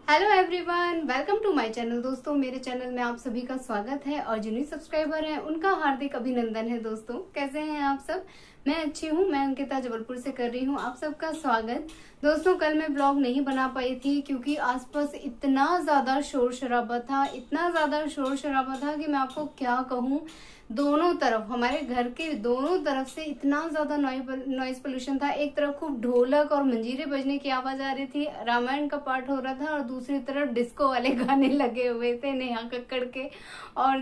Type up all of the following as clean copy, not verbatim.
Hello everyone, welcome to my channel. दोस्तों, मेरे channel में आप सभी का स्वागत है और जिन्हें सब्सक्राइबर हैं उनका हार्दिक अभिनंदन है। दोस्तों, कैसे हैं आप सब? मैं अच्छी हूँ। मैं अंकिता जबलपुर से कर रही हूँ आप सबका स्वागत। दोस्तों, कल मैं ब्लॉग नहीं बना पाई थी क्योंकि आसपास इतना ज्यादा शोर शराबा था, इतना ज्यादा शोर शराबा था कि मैं आपको क्या कहूँ। दोनों तरफ, हमारे घर के दोनों तरफ से इतना ज्यादा नॉइज पोल्यूशन था। एक तरफ खूब ढोलक और मंजीरे बजने की आवाज आ रही थी, रामायण का पाठ हो रहा था, और दूसरी तरफ डिस्को वाले गाने लगे हुए थे, नेहा कक्कड़ के और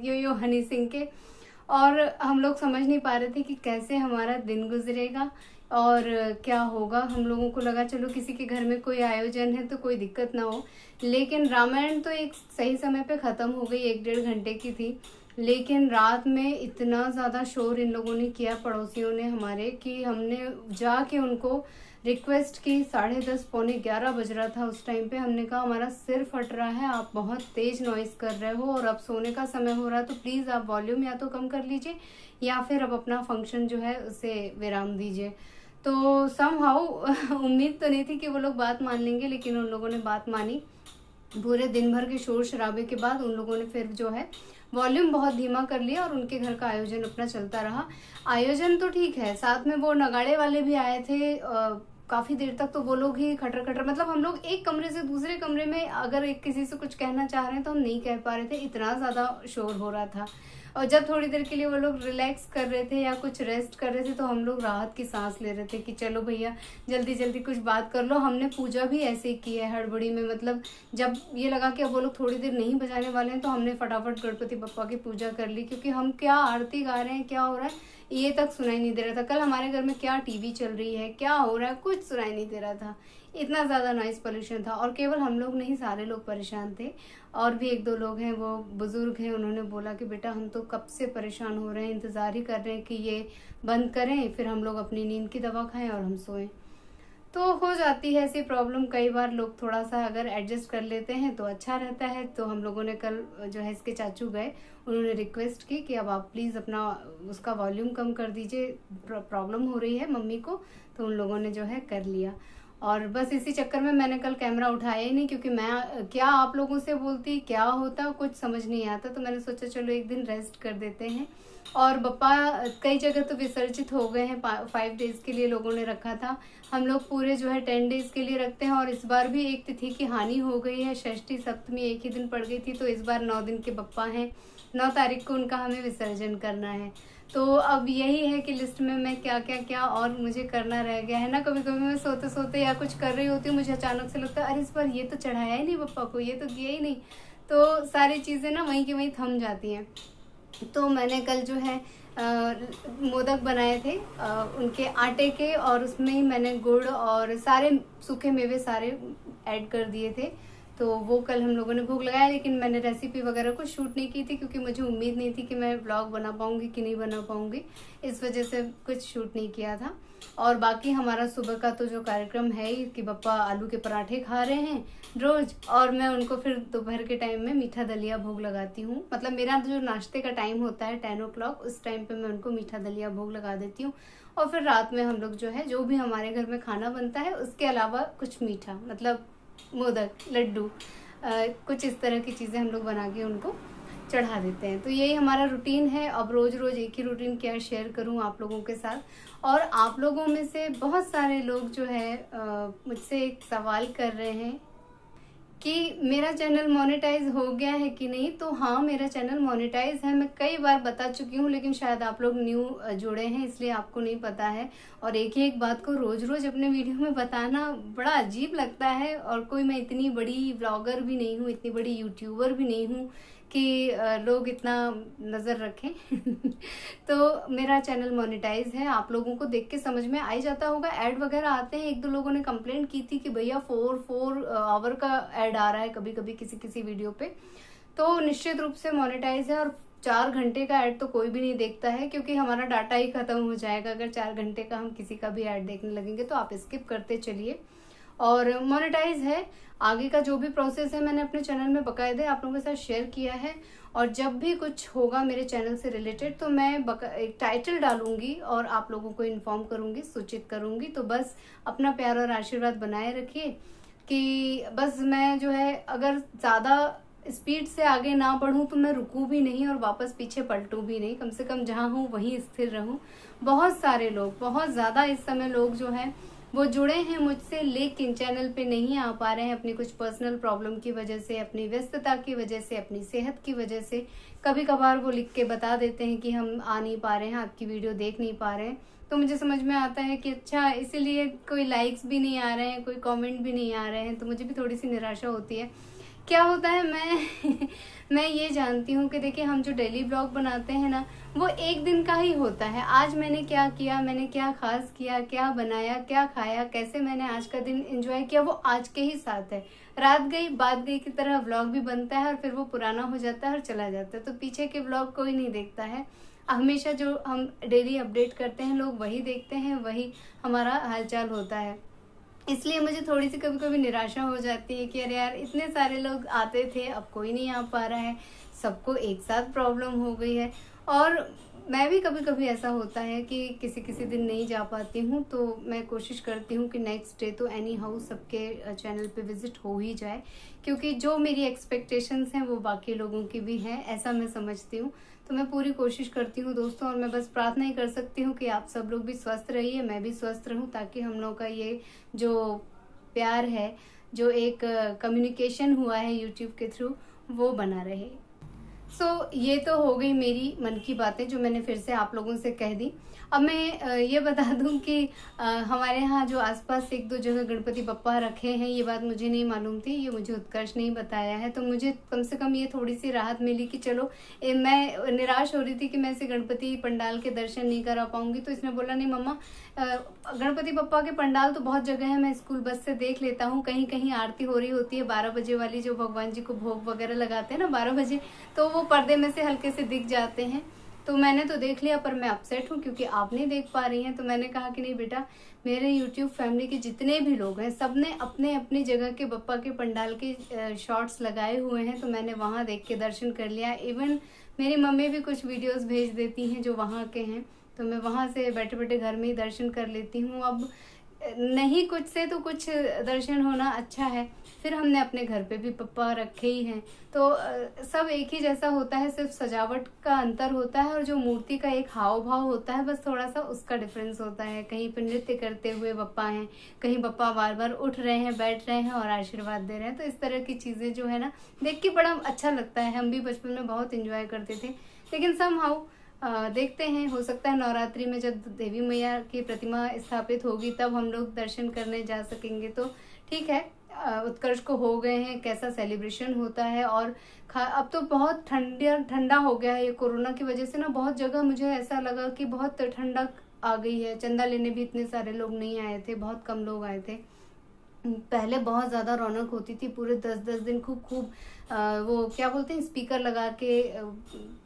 यो यो हनी सिंह के। और हम लोग समझ नहीं पा रहे थे कि कैसे हमारा दिन गुजरेगा और क्या होगा। हम लोगों को लगा चलो किसी के घर में कोई आयोजन है तो कोई दिक्कत ना हो, लेकिन रामायण तो एक सही समय पे खत्म हो गई, 1-1.5 घंटे की थी। लेकिन रात में इतना ज्यादा शोर इन लोगों ने किया, पड़ोसियों ने हमारे, कि हमने जाके उनको रिक्वेस्ट की। 10:30 पौने 11 बज रहा था उस टाइम पे। हमने कहा हमारा सिर फट रहा है, आप बहुत तेज नॉइस कर रहे हो और अब सोने का समय हो रहा है, तो प्लीज आप वॉल्यूम या तो कम कर लीजिए या फिर अब अपना फंक्शन जो है उसे विराम दीजिए। तो समहाउ उम्मीद तो नहीं थी कि वो लोग बात मान लेंगे, लेकिन उन लोगों ने बात मानी। पूरे दिन भर के शोर शराबे के बाद उन लोगों ने फिर जो है वॉल्यूम बहुत धीमा कर लिया और उनके घर का आयोजन अपना चलता रहा। आयोजन तो ठीक है, साथ में वो नगाड़े वाले भी आए थे। काफी देर तक तो वो लोग ही खटर खटर, मतलब हम लोग एक कमरे से दूसरे कमरे में अगर एक किसी से कुछ कहना चाह रहे हैं तो हम नहीं कह पा रहे थे, इतना ज्यादा शोर हो रहा था। और जब थोड़ी देर के लिए वो लोग रिलैक्स कर रहे थे या कुछ रेस्ट कर रहे थे तो हम लोग राहत की सांस ले रहे थे कि चलो भैया जल्दी जल्दी कुछ बात कर लो। हमने पूजा भी ऐसे ही की है हड़बड़ी में, मतलब जब ये लगा कि अब वो लोग थोड़ी देर नहीं बजाने वाले हैं तो हमने फटाफट गणपति बप्पा की पूजा कर ली, क्योंकि हम क्या आरती गा रहे हैं, क्या हो रहा है ये तक सुनाई नहीं दे रहा था। कल हमारे घर में क्या टीवी चल रही है, क्या हो रहा है, कुछ सुनाई नहीं दे रहा था। इतना ज्यादा नॉइज पोल्यूशन था। और केवल हम लोग नहीं, सारे लोग परेशान थे। और भी 1-2 लोग हैं, वो बुजुर्ग हैं, उन्होंने बोला कि बेटा हम तो कब से परेशान हो रहे हैं, इंतजार ही कर रहे हैं कि ये बंद करें, फिर हम लोग अपनी नींद की दवा खाएं और हम सोएं। तो हो जाती है ऐसी प्रॉब्लम कई बार। लोग थोड़ा सा अगर एडजस्ट कर लेते हैं तो अच्छा रहता है। तो हम लोगों ने कल जो है इसके चाचू गए, उन्होंने रिक्वेस्ट की कि अब आप प्लीज अपना उसका वॉल्यूम कम कर दीजिए, प्रॉब्लम हो रही है मम्मी को। तो उन लोगों ने जो है कर लिया। और बस इसी चक्कर में मैंने कल कैमरा उठाया ही नहीं, क्योंकि मैं क्या आप लोगों से बोलती, क्या होता कुछ समझ नहीं आता। तो मैंने सोचा चलो एक दिन रेस्ट कर देते हैं। और बप्पा कई जगह तो विसर्जित हो गए हैं, 5 डेज के लिए लोगों ने रखा था। हम लोग पूरे जो है 10 डेज के लिए रखते हैं। और इस बार भी एक तिथि की हानि हो गई है, षष्ठी सप्तमी एक ही दिन पड़ गई थी, तो इस बार 9 दिन के बप्पा हैं। 9 तारीख को उनका हमें विसर्जन करना है। तो अब यही है कि लिस्ट में मैं क्या क्या क्या और मुझे करना रह गया है ना। कभी कभी मैं सोते सोते या कुछ कर रही होती हूँ, मुझे अचानक से लगता है अरे इस बार ये तो चढ़ाया ही नहीं बप्पा को, ये तो किया ही नहीं। तो सारी चीजें ना वहीं की वहीं थम जाती हैं। तो मैंने कल जो है मोदक बनाए थे उनके आटे के, और उसमें ही मैंने गुड़ और सारे सूखे मेवे सारे ऐड कर दिए थे। तो वो कल हम लोगों ने भोग लगाया, लेकिन मैंने रेसिपी वगैरह कुछ शूट नहीं की थी क्योंकि मुझे उम्मीद नहीं थी कि मैं व्लॉग बना पाऊंगी कि नहीं बना पाऊंगी, इस वजह से कुछ शूट नहीं किया था। और बाकी हमारा सुबह का तो जो कार्यक्रम है ही कि बप्पा आलू के पराठे खा रहे हैं रोज, और मैं उनको फिर दोपहर के टाइम में मीठा दलिया भोग लगाती हूँ। मतलब मेरा जो नाश्ते का टाइम होता है 10 o'clock, उस टाइम पे मैं उनको मीठा दलिया भोग लगा देती हूँ। और फिर रात में हम लोग जो है जो भी हमारे घर में खाना बनता है उसके अलावा कुछ मीठा, मतलब मोदक, लड्डू, कुछ इस तरह की चीजें हम लोग बना के उनको चढ़ा देते हैं। तो यही हमारा रूटीन है। अब रोज रोज एक ही रूटीन क्या शेयर करूं आप लोगों के साथ। और आप लोगों में से बहुत सारे लोग जो है मुझसे एक सवाल कर रहे हैं कि मेरा चैनल मोनेटाइज हो गया है कि नहीं। तो हाँ, मेरा चैनल मोनेटाइज है, मैं कई बार बता चुकी हूँ, लेकिन शायद आप लोग न्यू जुड़े हैं इसलिए आपको नहीं पता है। और एक ही एक बात को रोज रोज अपने वीडियो में बताना बड़ा अजीब लगता है। और कोई मैं इतनी बड़ी ब्लॉगर भी नहीं हूँ, इतनी बड़ी यूट्यूबर भी नहीं हूँ कि लोग इतना नजर रखें तो मेरा चैनल मोनेटाइज है, आप लोगों को देख के समझ में आ ही जाता होगा। ऐड वगैरह आते हैं, 1-2 लोगों ने कंप्लेंट की थी कि भैया 4 आवर का ऐड आ रहा है कभी कभी किसी किसी वीडियो पे। तो निश्चित रूप से मोनेटाइज है। और 4 घंटे का ऐड तो कोई भी नहीं देखता है, क्योंकि हमारा डाटा ही खत्म हो जाएगा अगर 4 घंटे का हम किसी का भी ऐड देखने लगेंगे। तो आप स्किप करते चलिए। और मोनेटाइज है। आगे का जो भी प्रोसेस है मैंने अपने चैनल में बकायदे आप लोगों के साथ शेयर किया है। और जब भी कुछ होगा मेरे चैनल से रिलेटेड तो मैं एक टाइटल डालूंगी और आप लोगों को इन्फॉर्म करूंगी, सूचित करूंगी। तो बस अपना प्यार और आशीर्वाद बनाए रखिए। कि बस मैं जो है अगर ज़्यादा स्पीड से आगे ना बढ़ूं तो मैं रुकूं भी नहीं और वापस पीछे पलटूं भी नहीं, कम से कम जहां हूं वहीं स्थिर रहूं। बहुत सारे लोग, बहुत ज़्यादा इस समय लोग जो हैं वो जुड़े हैं मुझसे, लेकिन चैनल पे नहीं आ पा रहे हैं अपनी कुछ पर्सनल प्रॉब्लम की वजह से, अपनी व्यस्तता की वजह से, अपनी सेहत की वजह से। कभी कभार वो लिख के बता देते हैं कि हम आ नहीं पा रहे हैं, आपकी वीडियो देख नहीं पा रहे हैं। तो मुझे समझ में आता है कि अच्छा, इसीलिए कोई लाइक्स भी नहीं आ रहे हैं, कोई कमेंट भी नहीं आ रहे हैं, तो मुझे भी थोड़ी सी निराशा होती है। क्या होता है, मैं ये जानती हूँ कि देखिए, हम जो डेली ब्लॉग बनाते हैं ना, वो एक दिन का ही होता है। आज मैंने क्या किया, मैंने क्या खास किया, क्या बनाया, क्या खाया, कैसे मैंने आज का दिन एंजॉय किया, वो आज के ही साथ है। रात गई बात गई की तरह व्लॉग भी बनता है और फिर वो पुराना हो जाता है और चला जाता है। तो पीछे के व्लॉग कोई नहीं देखता है। हमेशा जो हम डेली अपडेट करते हैं लोग वही देखते हैं, वही हमारा हालचाल होता है। इसलिए मुझे थोड़ी सी कभी कभी निराशा हो जाती है कि अरे यार, इतने सारे लोग आते थे, अब कोई नहीं आ पा रहा है, सबको एक साथ प्रॉब्लम हो गई है। और मैं भी कभी कभी ऐसा होता है कि किसी किसी दिन नहीं जा पाती हूँ, तो मैं कोशिश करती हूँ कि नेक्स्ट डे तो एनी हाउ सबके चैनल पे विजिट हो ही जाए, क्योंकि जो मेरी एक्सपेक्टेशंस हैं वो बाकी लोगों की भी हैं, ऐसा मैं समझती हूँ। तो मैं पूरी कोशिश करती हूँ दोस्तों, और मैं बस प्रार्थना ही कर सकती हूँ कि आप सब लोग भी स्वस्थ रहिए, मैं भी स्वस्थ रहूँ, ताकि हम लोग का ये जो प्यार है, जो एक कम्युनिकेशन हुआ है यूट्यूब के थ्रू, वो बना रहे। ये तो हो गई मेरी मन की बातें जो मैंने फिर से आप लोगों से कह दी। अब मैं ये बता दूं कि हमारे यहाँ जो आसपास एक दो जगह गणपति बप्पा रखे हैं, ये बात मुझे नहीं मालूम थी, ये मुझे उत्कर्ष नहीं बताया है। तो मुझे कम से कम ये थोड़ी सी राहत मिली कि चलो, मैं निराश हो रही थी कि मैं इसे गणपति पंडाल के दर्शन नहीं करा पाऊंगी। तो इसने बोला, नहीं मम्मा, गणपति बप्पा के पंडाल तो बहुत जगह है, मैं स्कूल बस से देख लेता हूँ, कहीं कहीं आरती हो रही होती है 12 बजे वाली, जो भगवान जी को भोग वगैरह लगाते हैं ना 12 बजे, तो वो पर्दे में से हल्के से दिख जाते हैं। तो मैंने तो देख लिया, पर मैं अपसेट हूँ क्योंकि आप नहीं देख पा रही हैं। तो मैंने कहा कि नहीं बेटा, मेरे YouTube फैमिली के जितने भी लोग हैं, सबने अपने अपनी जगह के बप्पा के पंडाल के शॉर्ट्स लगाए हुए हैं, तो मैंने वहाँ देख के दर्शन कर लिया। इवन मेरी मम्मी भी कुछ वीडियोस भेज देती हैं जो वहाँ के हैं, तो मैं वहाँ से बैठे बैठे घर में ही दर्शन कर लेती हूँ। अब नहीं कुछ से तो कुछ दर्शन होना अच्छा है। फिर हमने अपने घर पे भी पप्पा रखे ही हैं, तो सब एक ही जैसा होता है, सिर्फ सजावट का अंतर होता है और जो मूर्ति का एक हाव भाव होता है, बस थोड़ा सा उसका डिफरेंस होता है। कहीं पर नृत्य करते हुए बप्पा हैं, कहीं बप्पा बार बार उठ रहे हैं, बैठ रहे हैं और आशीर्वाद दे रहे हैं। तो इस तरह की चीजें जो है ना, देख के बड़ा अच्छा लगता है। हम भी बचपन में बहुत एंजॉय करते थे, लेकिन समहाउ देखते हैं, हो सकता है नवरात्रि में जब देवी मैया की प्रतिमा स्थापित होगी तब हम लोग दर्शन करने जा सकेंगे। तो ठीक है, उत्कर्ष को हो गए हैं, कैसा सेलिब्रेशन होता है। और अब तो बहुत ठंडा हो गया है, ये कोरोना की वजह से ना बहुत जगह मुझे ऐसा लगा कि बहुत ठंडक आ गई है। चंदा लेने भी इतने सारे लोग नहीं आए थे, बहुत कम लोग आए थे। पहले बहुत ज़्यादा रौनक होती थी, पूरे 10-10 दिन खूब वो क्या बोलते हैं, स्पीकर लगा के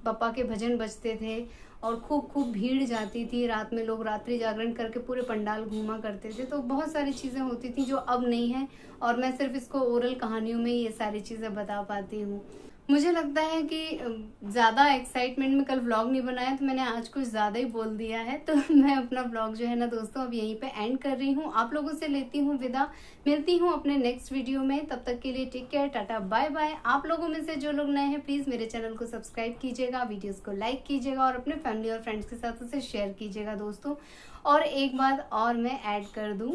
पप्पा के भजन बजते थे और खूब भीड़ जाती थी। रात में लोग रात्रि जागरण करके पूरे पंडाल घूमा करते थे। तो बहुत सारी चीज़ें होती थी जो अब नहीं है, और मैं सिर्फ इसको ओरल कहानियों में ये सारी चीज़ें बता पाती हूँ। मुझे लगता है कि ज़्यादा एक्साइटमेंट में कल व्लॉग नहीं बनाया, तो मैंने आज कुछ ज़्यादा ही बोल दिया है। तो मैं अपना व्लॉग जो है ना दोस्तों, अब यहीं पे एंड कर रही हूँ। आप लोगों से लेती हूँ विदा, मिलती हूँ अपने नेक्स्ट वीडियो में। तब तक के लिए take care, tata bye bye. आप लोगों में से जो लोग नए हैं, प्लीज़ मेरे चैनल को सब्सक्राइब कीजिएगा, वीडियोज़ को लाइक कीजिएगा और अपने फैमिली और फ्रेंड्स के साथ उसे शेयर कीजिएगा दोस्तों। और एक बात और मैं ऐड कर दूँ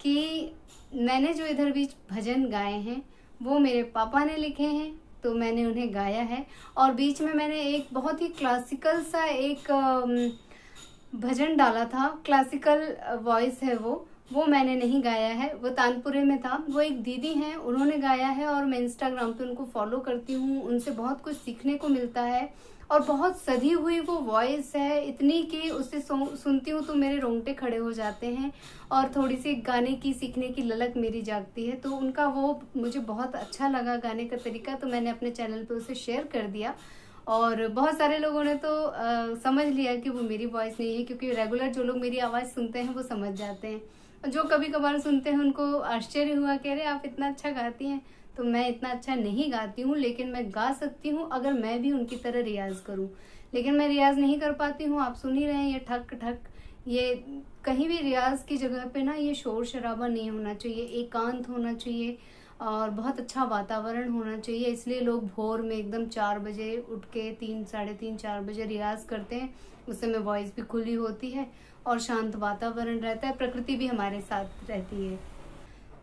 कि मैंने जो इधर बीच भजन गाए हैं वो मेरे पापा ने लिखे हैं, तो मैंने उन्हें गाया है। और बीच में मैंने एक बहुत ही क्लासिकल सा एक भजन डाला था, क्लासिकल वॉइस है वो मैंने नहीं गाया है, वो तानपुरे में था। वो एक दीदी हैं, उन्होंने गाया है और मैं इंस्टाग्राम पे उनको फॉलो करती हूँ, उनसे बहुत कुछ सीखने को मिलता है। और बहुत सधी हुई वो वॉइस है, इतनी कि उसे सुनती हूँ तो मेरे रोंगटे खड़े हो जाते हैं और थोड़ी सी गाने की सीखने की ललक मेरी जागती है। तो उनका वो मुझे बहुत अच्छा लगा गाने का तरीका, तो मैंने अपने चैनल पे उसे शेयर कर दिया। और बहुत सारे लोगों ने तो समझ लिया कि वो मेरी वॉइस नहीं है, क्योंकि रेगुलर जो लोग मेरी आवाज़ सुनते हैं वो समझ जाते हैं। जो कभी कभार सुनते हैं उनको आश्चर्य हुआ, कह रहे आप इतना अच्छा गाती हैं। तो मैं इतना अच्छा नहीं गाती हूँ, लेकिन मैं गा सकती हूँ अगर मैं भी उनकी तरह रियाज करूँ। लेकिन मैं रियाज नहीं कर पाती हूँ, आप सुन ही रहे हैं ये ठक ठक, ये कहीं भी रियाज की जगह पे ना ये शोर शराबा नहीं होना चाहिए, एकांत होना चाहिए और बहुत अच्छा वातावरण होना चाहिए। इसलिए लोग भोर में एकदम 4 बजे उठ के 3, साढ़े 3, 4 बजे रियाज करते हैं। उस समय वॉइस भी खुली होती है और शांत वातावरण रहता है, प्रकृति भी हमारे साथ रहती है।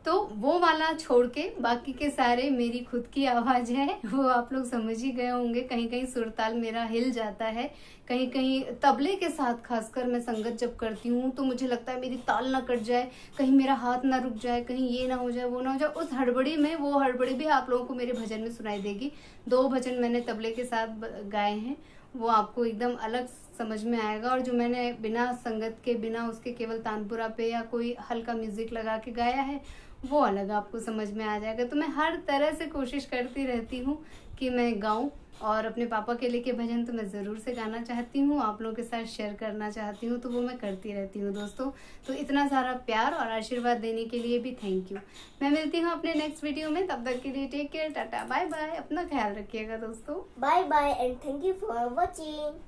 तो वो वाला छोड़ के बाकी के सारे मेरी खुद की आवाज है, वो आप लोग समझ ही गए होंगे। कहीं कहीं सुरताल मेरा हिल जाता है, कहीं कहीं तबले के साथ खासकर मैं संगत जब करती हूँ तो मुझे लगता है मेरी ताल ना कट जाए, कहीं मेरा हाथ ना रुक जाए, कहीं ये ना हो जाए, वो ना हो जाए। उस हड़बड़ी में, वो हड़बड़ी भी आप लोगों को मेरे भजन में सुनाई देगी। 2 भजन मैंने तबले के साथ गाए हैं, वो आपको एकदम अलग समझ में आएगा। और जो मैंने बिना संगत के, बिना उसके केवल तानपुरा पे या कोई हल्का म्यूजिक लगा के गाया है, वो अलग आपको समझ में आ जाएगा। तो मैं हर तरह से कोशिश करती रहती हूँ कि मैं गाऊं, और अपने पापा के लिए के भजन तो मैं ज़रूर से गाना चाहती हूँ, आप लोगों के साथ शेयर करना चाहती हूँ, तो वो मैं करती रहती हूँ दोस्तों। तो इतना सारा प्यार और आशीर्वाद देने के लिए भी थैंक यू। मैं मिलती हूँ अपने नेक्स्ट वीडियो में, तब तक के लिए take care, tata bye bye, अपना ख्याल रखिएगा दोस्तों। Bye bye and thank you for watching.